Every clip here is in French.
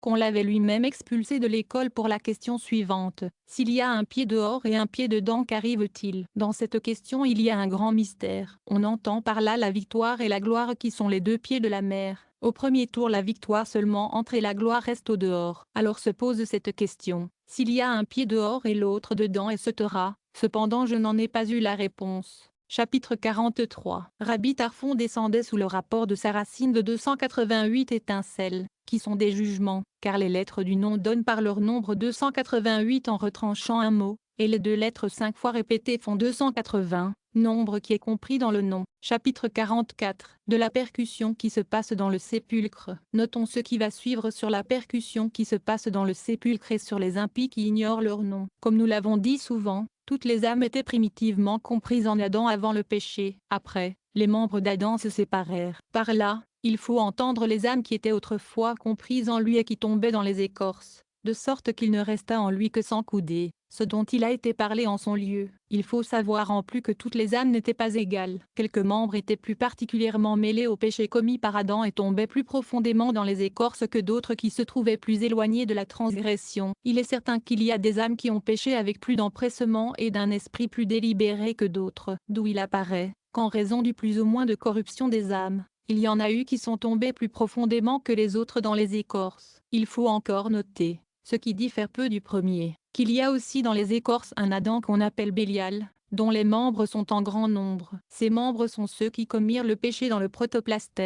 qu'on l'avait lui-même expulsé de l'école pour la question suivante: s'il y a un pied dehors et un pied dedans, qu'arrive-t-il? Dans cette question il y a un grand mystère. On entend par là la victoire et la gloire qui sont les deux pieds de la mer. Au premier tour la victoire seulement entre et la gloire reste au dehors. Alors se pose cette question: s'il y a un pied dehors et l'autre dedans, et se taira. Cependant je n'en ai pas eu la réponse. Chapitre 43. Rabbi Tarfon descendait sous le rapport de sa racine de 288 étincelles, qui sont des jugements, car les lettres du nom donnent par leur nombre 288 en retranchant un mot, et les deux lettres 5 fois répétées font 280, nombre qui est compris dans le nom. Chapitre 44. De la percussion qui se passe dans le sépulcre. Notons ce qui va suivre sur la percussion qui se passe dans le sépulcre et sur les impies qui ignorent leur nom. Comme nous l'avons dit souvent, toutes les âmes étaient primitivement comprises en Adam avant le péché. Après, les membres d'Adam se séparèrent. Par là, il faut entendre les âmes qui étaient autrefois comprises en lui et qui tombaient dans les écorces, de sorte qu'il ne resta en lui que 100 coudées, ce dont il a été parlé en son lieu. Il faut savoir en plus que toutes les âmes n'étaient pas égales. Quelques membres étaient plus particulièrement mêlés au péché commis par Adam et tombaient plus profondément dans les écorces que d'autres qui se trouvaient plus éloignés de la transgression. Il est certain qu'il y a des âmes qui ont péché avec plus d'empressement et d'un esprit plus délibéré que d'autres, d'où il apparaît qu'en raison du plus ou moins de corruption des âmes, il y en a eu qui sont tombés plus profondément que les autres dans les écorces. Il faut encore noter, ce qui diffère peu du premier, qu'il y a aussi dans les écorces un Adam qu'on appelle Bélial, dont les membres sont en grand nombre. Ces membres sont ceux qui commirent le péché dans le protoplastes.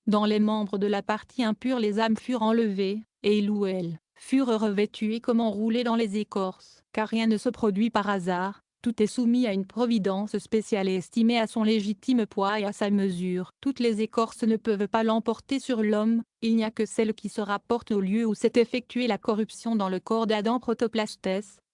Dans les membres de la partie impure les âmes furent enlevées, et il ou elles furent revêtues et comme enroulées dans les écorces, car rien ne se produit par hasard. Tout est soumis à une providence spéciale et estimé à son légitime poids et à sa mesure. Toutes les écorces ne peuvent pas l'emporter sur l'homme, il n'y a que celles qui se rapportent au lieu où s'est effectuée la corruption dans le corps d'Adam protoplastes,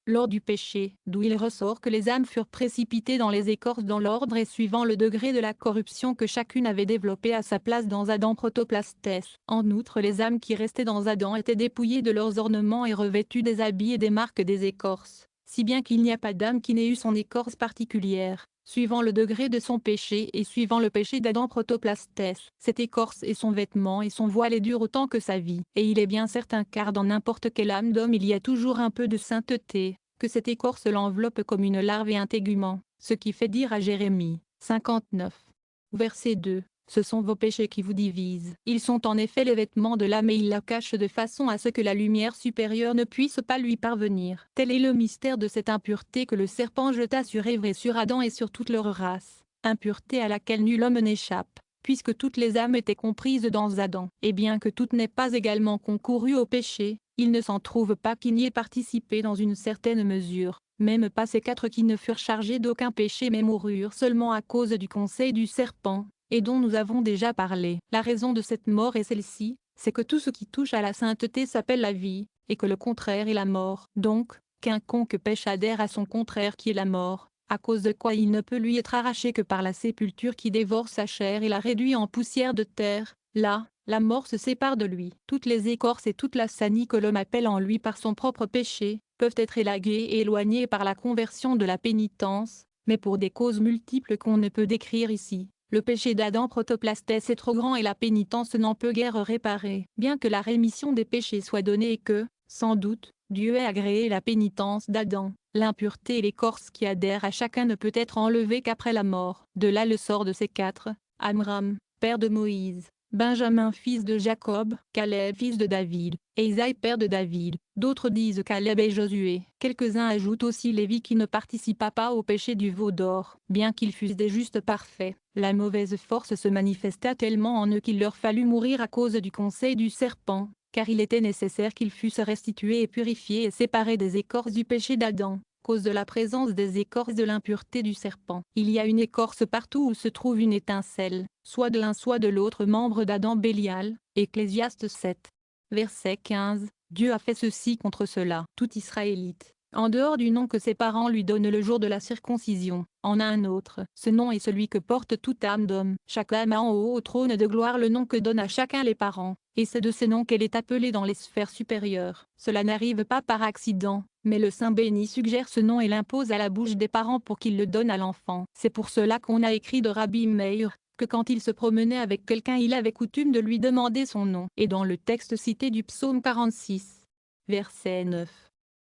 lors du péché, d'où il ressort que les âmes furent précipitées dans les écorces dans l'ordre et suivant le degré de la corruption que chacune avait développée à sa place dans Adam protoplastes. En outre, les âmes qui restaient dans Adam étaient dépouillées de leurs ornements et revêtues des habits et des marques des écorces, si bien qu'il n'y a pas d'âme qui n'ait eu son écorce particulière, suivant le degré de son péché et suivant le péché d'Adam protoplastes. Cette écorce est son vêtement et son voile est dur autant que sa vie. Et il est bien certain car dans n'importe quelle âme d'homme il y a toujours un peu de sainteté, que cette écorce l'enveloppe comme une larve et un tégument, ce qui fait dire à Jérémie 59. Verset 2. Ce sont vos péchés qui vous divisent. Ils sont en effet les vêtements de l'âme et ils la cachent de façon à ce que la lumière supérieure ne puisse pas lui parvenir. Tel est le mystère de cette impureté que le serpent jeta sur Ève et sur Adam et sur toute leur race. Impureté à laquelle nul homme n'échappe, puisque toutes les âmes étaient comprises dans Adam. Et bien que toutes n'aient pas également concouru au péché, il ne s'en trouve pas qui n'y ait participé dans une certaine mesure. Même pas ces 4 qui ne furent chargés d'aucun péché mais moururent seulement à cause du conseil du serpent, et dont nous avons déjà parlé. La raison de cette mort est celle-ci, c'est que tout ce qui touche à la sainteté s'appelle la vie, et que le contraire est la mort. Donc, quiconque pêche adhère à son contraire qui est la mort, à cause de quoi il ne peut lui être arraché que par la sépulture qui dévore sa chair et la réduit en poussière de terre. Là, la mort se sépare de lui. Toutes les écorces et toute la sanie que l'homme appelle en lui par son propre péché, peuvent être élaguées et éloignées par la conversion de la pénitence, mais pour des causes multiples qu'on ne peut décrire ici. Le péché d'Adam protoplastes est trop grand et la pénitence n'en peut guère réparer. Bien que la rémission des péchés soit donnée et que, sans doute, Dieu ait agréé la pénitence d'Adam, l'impureté et l'écorce qui adhèrent à chacun ne peut être enlevée qu'après la mort. De là le sort de ces 4, Amram, père de Moïse, Benjamin fils de Jacob, Caleb fils de David, et Isaïe père de David. D'autres disent Caleb et Josué. Quelques-uns ajoutent aussi Lévi qui ne participa pas au péché du veau d'or. Bien qu'ils fussent des justes parfaits, la mauvaise force se manifesta tellement en eux qu'il leur fallut mourir à cause du conseil du serpent, car il était nécessaire qu'ils fussent restitués et purifiés et séparés des écorces du péché d'Adam, cause de la présence des écorces de l'impureté du serpent. Il y a une écorce partout où se trouve une étincelle, soit de l'un soit de l'autre membre d'Adam Bélial, Ecclésiaste 7. Verset 15, Dieu a fait ceci contre cela. Tout Israélite, en dehors du nom que ses parents lui donnent le jour de la circoncision, en a un autre. Ce nom est celui que porte toute âme d'homme. Chaque âme a en haut au trône de gloire le nom que donnent à chacun les parents, et c'est de ce nom qu'elle est appelée dans les sphères supérieures. Cela n'arrive pas par accident, mais le Saint béni suggère ce nom et l'impose à la bouche des parents pour qu'ils le donnent à l'enfant. C'est pour cela qu'on a écrit de Rabbi Meir, que quand il se promenait avec quelqu'un il avait coutume de lui demander son nom. Et dans le texte cité du psaume 46, verset 9,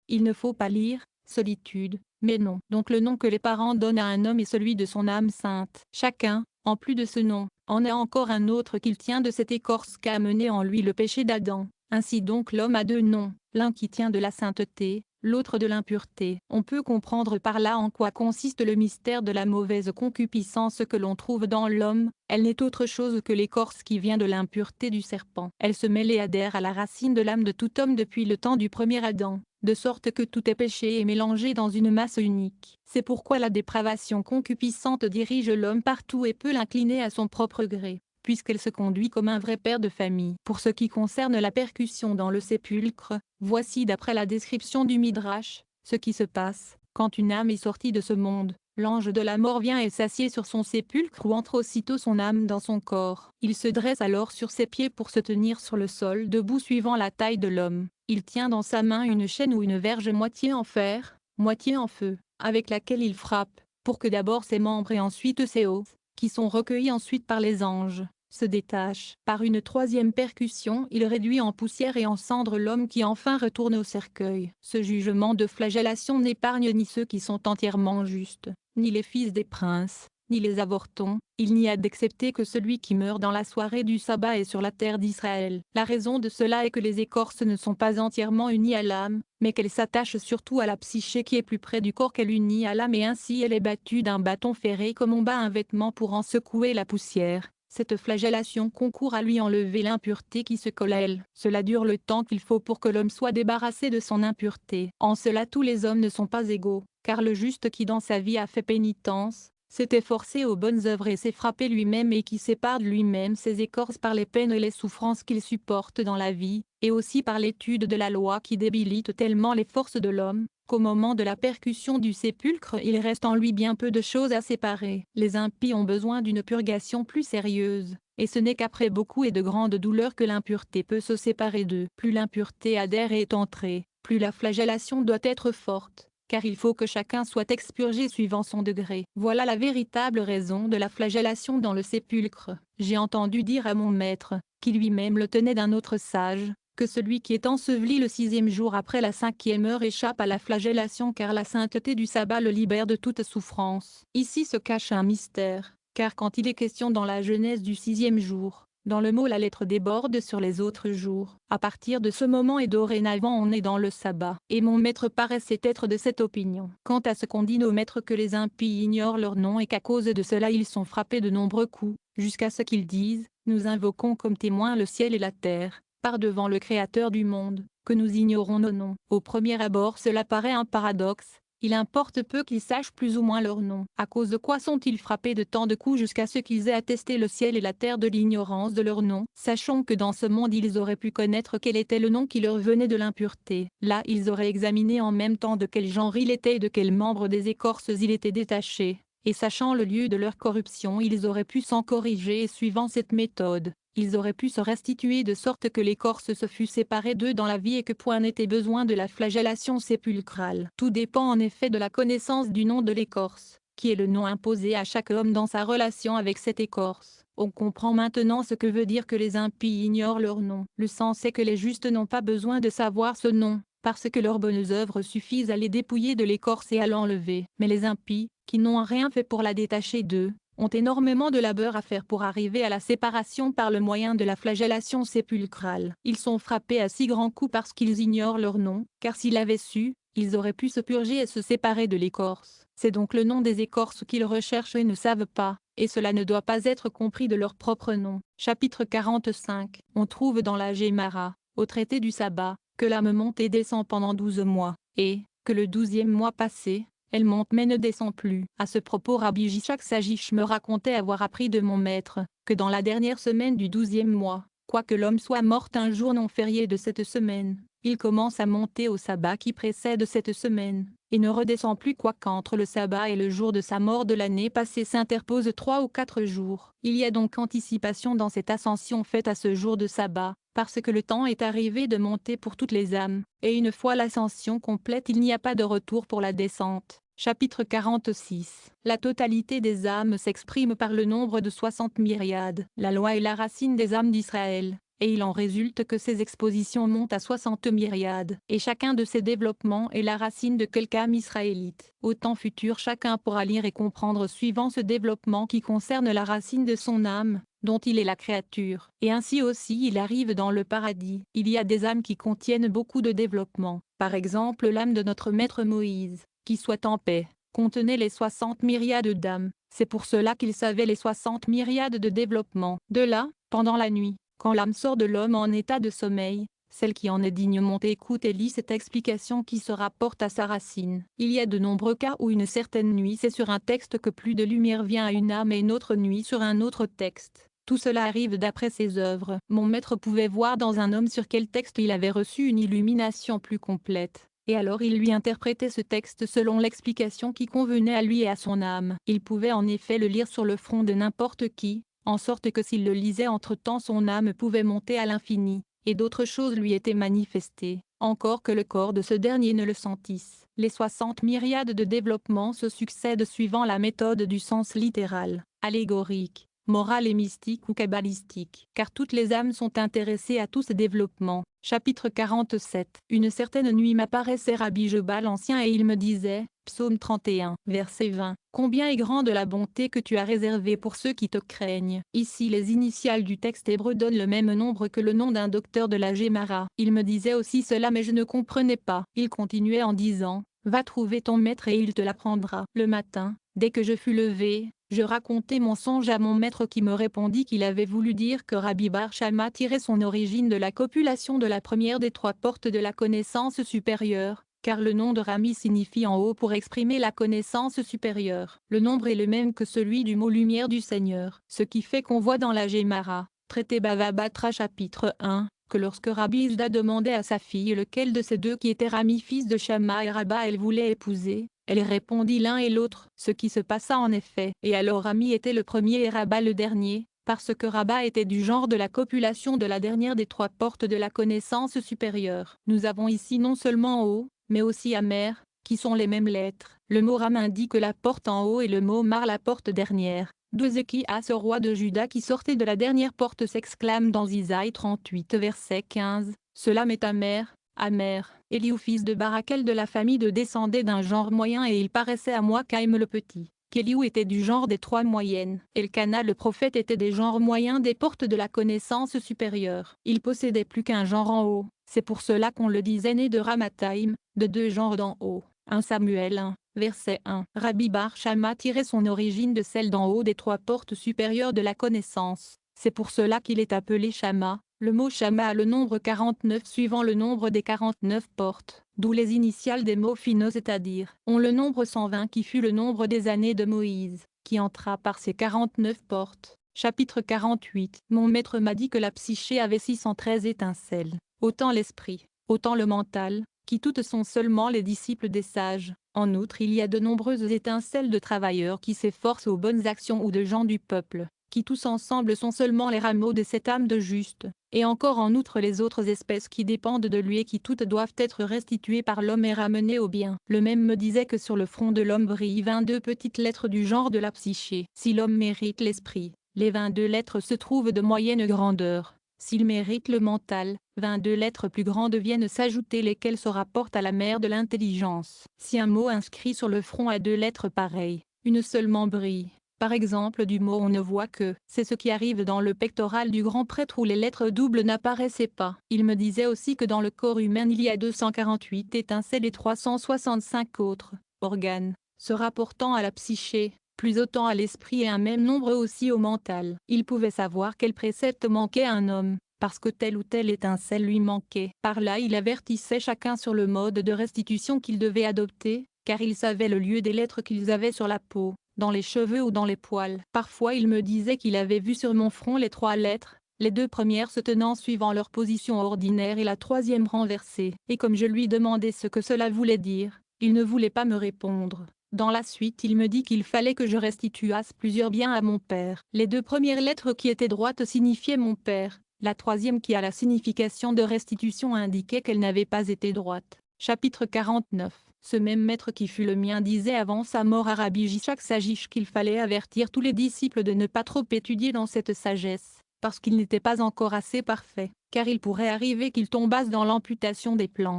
il ne faut pas lire « solitude », mais non. Donc le nom que les parents donnent à un homme est celui de son âme sainte. Chacun, en plus de ce nom, en a encore un autre qu'il tient de cette écorce qu'a amené en lui le péché d'Adam. Ainsi donc l'homme a deux noms, l'un qui tient de la sainteté, l'autre de l'impureté. On peut comprendre par là en quoi consiste le mystère de la mauvaise concupiscence que l'on trouve dans l'homme. Elle n'est autre chose que l'écorce qui vient de l'impureté du serpent. Elle se mêle et adhère à la racine de l'âme de tout homme depuis le temps du premier Adam, de sorte que tout est péché et mélangé dans une masse unique. C'est pourquoi la dépravation concupiscente dirige l'homme partout et peut l'incliner à son propre gré, puisqu'elle se conduit comme un vrai père de famille. Pour ce qui concerne la percussion dans le sépulcre, voici d'après la description du Midrash, ce qui se passe, quand une âme est sortie de ce monde. L'ange de la mort vient et s'assied sur son sépulcre où entre aussitôt son âme dans son corps. Il se dresse alors sur ses pieds pour se tenir sur le sol debout suivant la taille de l'homme. Il tient dans sa main une chaîne ou une verge moitié en fer, moitié en feu, avec laquelle il frappe, pour que d'abord ses membres et ensuite ses os, qui sont recueillis ensuite par les anges, se détachent. Par une troisième percussion il réduit en poussière et en cendres l'homme qui enfin retourne au cercueil. Ce jugement de flagellation n'épargne ni ceux qui sont entièrement justes, ni les fils des princes, ni les avortons. Il n'y a d'excepté que celui qui meurt dans la soirée du sabbat et sur la terre d'Israël. La raison de cela est que les écorces ne sont pas entièrement unies à l'âme, mais qu'elles s'attachent surtout à la psyché qui est plus près du corps qu'elle unit à l'âme et ainsi elle est battue d'un bâton ferré comme on bat un vêtement pour en secouer la poussière. Cette flagellation concourt à lui enlever l'impureté qui se colle à elle. Cela dure le temps qu'il faut pour que l'homme soit débarrassé de son impureté. En cela tous les hommes ne sont pas égaux, car le juste qui dans sa vie a fait pénitence, s'est efforcé aux bonnes œuvres et s'est frappé lui-même et qui sépare de lui-même ses écorces par les peines et les souffrances qu'il supporte dans la vie, et aussi par l'étude de la loi qui débilite tellement les forces de l'homme, qu'au moment de la percussion du sépulcre il reste en lui bien peu de choses à séparer. Les impies ont besoin d'une purgation plus sérieuse, et ce n'est qu'après beaucoup et de grandes douleurs que l'impureté peut se séparer d'eux. Plus l'impureté adhère et est entrée, plus la flagellation doit être forte, car il faut que chacun soit expurgé suivant son degré. Voilà la véritable raison de la flagellation dans le sépulcre. J'ai entendu dire à mon maître, qui lui-même le tenait d'un autre sage, que celui qui est enseveli le 6e jour après la 5e heure échappe à la flagellation car la sainteté du sabbat le libère de toute souffrance. Ici se cache un mystère, car quand il est question dans la Genèse du 6e jour, dans le mot la lettre déborde sur les autres jours. À partir de ce moment et dorénavant on est dans le sabbat. Et mon maître paraissait être de cette opinion. Quant à ce qu'on dit nos maîtres que les impies ignorent leur nom et qu'à cause de cela ils sont frappés de nombreux coups, jusqu'à ce qu'ils disent, nous invoquons comme témoins le ciel et la terre, par devant le Créateur du monde, que nous ignorons nos noms. Au premier abord cela paraît un paradoxe. Il importe peu qu'ils sachent plus ou moins leur nom. À cause de quoi sont-ils frappés de tant de coups jusqu'à ce qu'ils aient attesté le ciel et la terre de l'ignorance de leur nom? Sachons que dans ce monde ils auraient pu connaître quel était le nom qui leur venait de l'impureté. Là ils auraient examiné en même temps de quel genre il était et de quel membre des écorces il était détaché. Et sachant le lieu de leur corruption ils auraient pu s'en corriger et suivant cette méthode, ils auraient pu se restituer de sorte que l'écorce se fût séparée d'eux dans la vie et que point n'était besoin de la flagellation sépulcrale. Tout dépend en effet de la connaissance du nom de l'écorce, qui est le nom imposé à chaque homme dans sa relation avec cette écorce. On comprend maintenant ce que veut dire que les impies ignorent leur nom. Le sens est que les justes n'ont pas besoin de savoir ce nom, parce que leurs bonnes œuvres suffisent à les dépouiller de l'écorce et à l'enlever. Mais les impies, qui n'ont rien fait pour la détacher d'eux, ont énormément de labeur à faire pour arriver à la séparation par le moyen de la flagellation sépulcrale. Ils sont frappés à si grands coups parce qu'ils ignorent leur nom, car s'ils l'avaient su, ils auraient pu se purger et se séparer de l'écorce. C'est donc le nom des écorces qu'ils recherchent et ne savent pas, et cela ne doit pas être compris de leur propre nom. Chapitre 45. On trouve dans la Gémara, au traité du sabbat, que l'âme monte et descend pendant 12 mois, et, que le 12e mois passé, elle monte mais ne descend plus. À ce propos Rabbi Jishak Sajish me racontait avoir appris de mon maître, que dans la dernière semaine du 12e mois, quoique l'homme soit mort un jour non férié de cette semaine, il commence à monter au sabbat qui précède cette semaine, et ne redescend plus quoiqu'entre le sabbat et le jour de sa mort de l'année passée s'interposent 3 ou 4 jours. Il y a donc anticipation dans cette ascension faite à ce jour de sabbat, parce que le temps est arrivé de monter pour toutes les âmes, et une fois l'ascension complète il n'y a pas de retour pour la descente. Chapitre 46. La totalité des âmes s'exprime par le nombre de 60 myriades. La loi est la racine des âmes d'Israël, et il en résulte que ces expositions montent à 60 myriades, et chacun de ces développements est la racine de quelque âme israélite. Au temps futur, chacun pourra lire et comprendre suivant ce développement qui concerne la racine de son âme, dont il est la créature. Et ainsi aussi il arrive dans le paradis. Il y a des âmes qui contiennent beaucoup de développement. Par exemple l'âme de notre maître Moïse, qui soit en paix, contenait les 60 myriades d'âmes. C'est pour cela qu'il savait les 60 myriades de développement. De là, pendant la nuit, quand l'âme sort de l'homme en état de sommeil, celle qui en est digne monte et écoute et lit cette explication qui se rapporte à sa racine. Il y a de nombreux cas où une certaine nuit c'est sur un texte que plus de lumière vient à une âme et une autre nuit sur un autre texte. Tout cela arrive d'après ses œuvres. Mon maître pouvait voir dans un homme sur quel texte il avait reçu une illumination plus complète. Et alors il lui interprétait ce texte selon l'explication qui convenait à lui et à son âme. Il pouvait en effet le lire sur le front de n'importe qui, en sorte que s'il le lisait entre-temps son âme pouvait monter à l'infini, et d'autres choses lui étaient manifestées, encore que le corps de ce dernier ne le sentisse. Les 60 myriades de développements se succèdent suivant la méthode du sens littéral, allégorique, moral et mystique ou kabbalistique, car toutes les âmes sont intéressées à tous ces développements. Chapitre 47. Une certaine nuit m'apparaissait Rabbi Jobal l'Ancien et il me disait, Psaume 31, verset 20, « Combien est grande la bonté que tu as réservée pour ceux qui te craignent ?» Ici les initiales du texte hébreu donnent le même nombre que le nom d'un docteur de la Gemara. Il me disait aussi cela mais je ne comprenais pas. Il continuait en disant, « Va trouver ton maître et il te l'apprendra. » Le matin, dès que je fus levé, je racontai mon songe à mon maître qui me répondit qu'il avait voulu dire que Rabbi Bar Shama tirait son origine de la copulation de la première des trois portes de la connaissance supérieure, car le nom de Rami signifie en haut pour exprimer la connaissance supérieure. Le nombre est le même que celui du mot lumière du Seigneur, ce qui fait qu'on voit dans la Gemara, traité Bava Batra chapitre 1, que lorsque Rabbi Hilda demandait à sa fille lequel de ces deux qui était Rami fils de Shama et Rabba elle voulait épouser, elle répondit l'un et l'autre, ce qui se passa en effet. Et alors Rami était le premier et Rabba le dernier, parce que Rabba était du genre de la copulation de la dernière des trois portes de la connaissance supérieure. Nous avons ici non seulement haut, mais aussi amer, qui sont les mêmes lettres. Le mot Ram indique la porte en haut et le mot Mar la porte dernière. Ézéchias ce roi de Juda qui sortait de la dernière porte s'exclame dans Isaïe 38 verset 15, « Cela m'est amer, amer. » Éliou fils de Barakel de la famille de descendait d'un genre moyen et il paraissait à moi qu'Aïm le petit. Qu'Éliou était du genre des trois moyennes. Elkana le prophète était des genres moyens des portes de la connaissance supérieure. Il possédait plus qu'un genre en haut. C'est pour cela qu'on le disait né de Ramathaïm, de deux genres d'en haut. 1 Samuel 1, verset 1. Rabbi Bar Shama tirait son origine de celle d'en haut des trois portes supérieures de la connaissance. C'est pour cela qu'il est appelé Shama. Le mot Shama a le nombre 49 suivant le nombre des 49 portes, d'où les initiales des mots finaux c'est-à-dire, ont le nombre 120 qui fut le nombre des années de Moïse, qui entra par ces 49 portes. Chapitre 48. Mon maître m'a dit que la psyché avait 613 étincelles, autant l'esprit, autant le mental, qui toutes sont seulement les disciples des sages. En outre il y a de nombreuses étincelles de travailleurs qui s'efforcent aux bonnes actions ou de gens du peuple, qui tous ensemble sont seulement les rameaux de cette âme de juste, et encore en outre les autres espèces qui dépendent de lui et qui toutes doivent être restituées par l'homme et ramenées au bien. Le même me disait que sur le front de l'homme brillent 22 petites lettres du genre de la psyché. Si l'homme mérite l'esprit, les 22 lettres se trouvent de moyenne grandeur. S'il mérite le mental, 22 lettres plus grandes viennent s'ajouter lesquelles se rapportent à la mère de l'intelligence. Si un mot inscrit sur le front a deux lettres pareilles, une seulement brille. Par exemple du mot on ne voit que, c'est ce qui arrive dans le pectoral du grand prêtre où les lettres doubles n'apparaissaient pas. Il me disait aussi que dans le corps humain il y a 248 étincelles et 365 autres organes, se rapportant à la psyché, plus autant à l'esprit et un même nombre aussi au mental. Il pouvait savoir quel précepte manquait à un homme, parce que telle ou telle étincelle lui manquait. Par là il avertissait chacun sur le mode de restitution qu'il devait adopter, car il savait le lieu des lettres qu'ils avaient sur la peau, dans les cheveux ou dans les poils. Parfois il me disait qu'il avait vu sur mon front les 3 lettres, les 2 premières se tenant suivant leur position ordinaire et la 3e renversée. Et comme je lui demandais ce que cela voulait dire, il ne voulait pas me répondre. Dans la suite il me dit qu'il fallait que je restituasse plusieurs biens à mon père. Les 2 premières lettres qui étaient droites signifiaient mon père, la 3e qui a la signification de restitution indiquait qu'elle n'avait pas été droite. Chapitre 49. Ce même maître qui fut le mien disait avant sa mort à Rabbi Yitzhak Sajish qu'il fallait avertir tous les disciples de ne pas trop étudier dans cette sagesse, parce qu'ils n'étaient pas encore assez parfaits, car il pourrait arriver qu'ils tombassent dans l'amputation des plans.